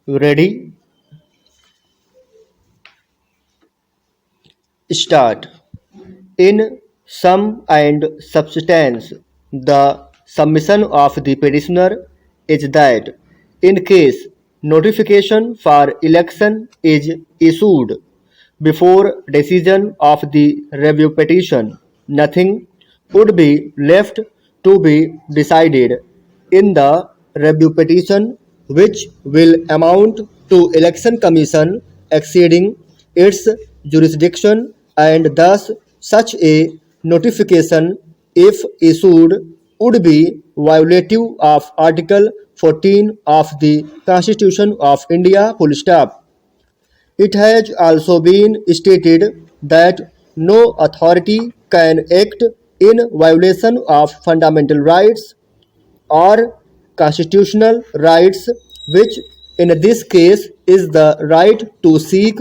Ready? Start. In sum and substance, the submission of the petitioner is that in case notification for election is issued before decision of the review petition, nothing would be left to be decided in the review petition, which will amount to election commission exceeding its jurisdiction, and thus such a notification, if issued, would be violative of Article 14 of the Constitution of India. Full stop. It has also been stated that no authority can act in violation of fundamental rights or constitutional rights, which in this case is the right to seek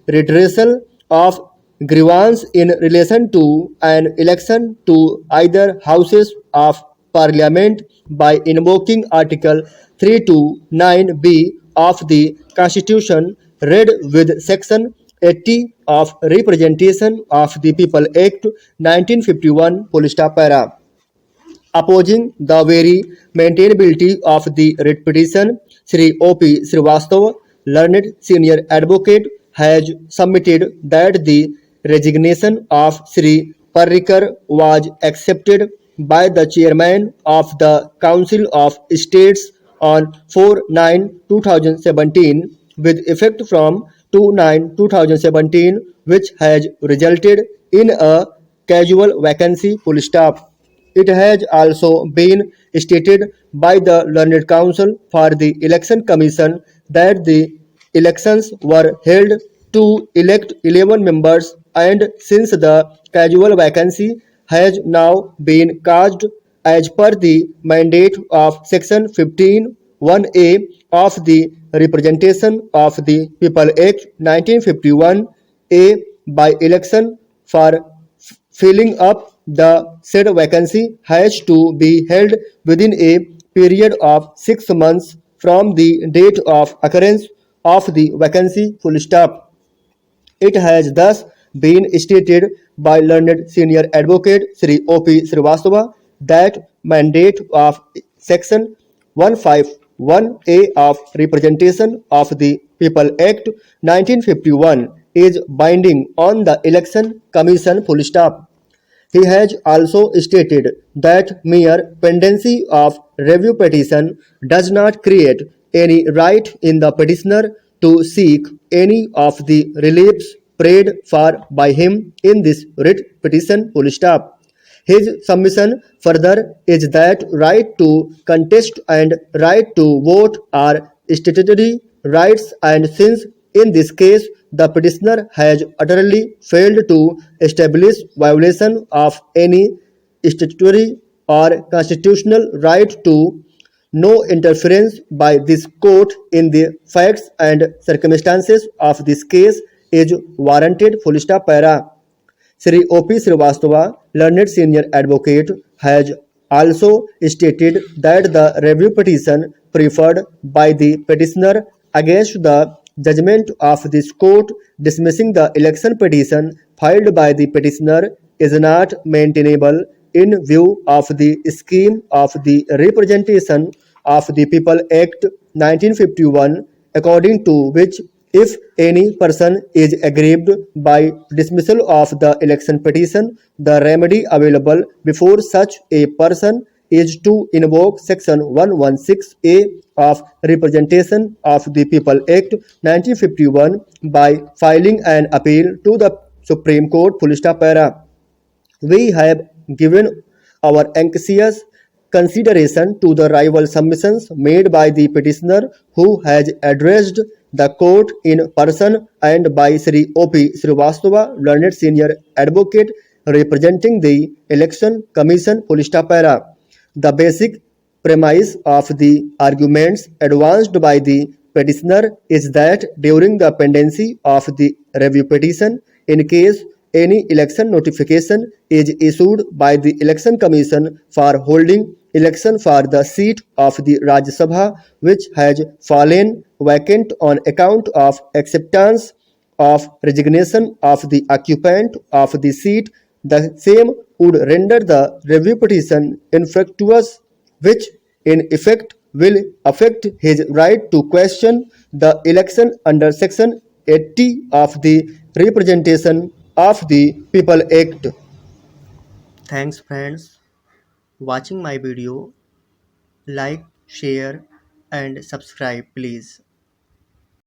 redressal of grievance in relation to an election to either houses of parliament by invoking Article 329B of the Constitution, read with Section 80 of Representation of the People Act 1951. Full stop para. Opposing the very maintainability of the writ petition, Sri O.P. Srivastava, learned senior advocate, has submitted that the resignation of Sri Parrikar was accepted by the chairman of the Council of States on 4/9/2017 with effect from 2/9/2017, which has resulted in a casual vacancy. Full stop. It has also been stated by the Learned Counsel for the Election Commission that the elections were held to elect 11 members, and since the casual vacancy has now been caused as per the mandate of Section 15(1)(a) of the Representation of the People Act 1951, by election for filling up the said vacancy has to be held within a period of 6 months from the date of occurrence of the vacancy. Full stop. It has thus been stated by learned senior advocate Sri O.P. Srivastava that mandate of Section 151A of Representation of the People Act 1951 is binding on the Election Commission. Full stop. He has also stated that mere pendency of review petition does not create any right in the petitioner to seek any of the reliefs prayed for by him in this writ petition. Full stop. His submission further is that right to contest and right to vote are statutory rights, and since in this case the petitioner has utterly failed to establish violation of any statutory or constitutional right, to no interference by this court in the facts and circumstances of this case is warranted. Full stop para. Sri O.P. Srivastava, learned senior advocate, has also stated that the review petition preferred by the petitioner against the judgment of this court dismissing the election petition filed by the petitioner is not maintainable in view of the scheme of the Representation of the People Act 1951, according to which if any person is aggrieved by dismissal of the election petition, the remedy available before such a person is to invoke Section 116A of Representation of the People Act 1951 by filing an appeal to the Supreme Court. Full stop para. We have given our anxious consideration to the rival submissions made by the petitioner, who has addressed the court in person, and by Sri O.P. Srivastava, learned senior advocate representing the Election Commission. Full stop para. The basic premise of the arguments advanced by the petitioner is that during the pendency of the review petition, in case any election notification is issued by the Election Commission for holding election for the seat of the Rajya Sabha, which has fallen vacant on account of acceptance of resignation of the occupant of the seat. The same would render the review petition infructuous, which in effect will affect his right to question the election under Section 80 of the Representation of the People Act. Thanks friends watching my video. Like, share and subscribe please.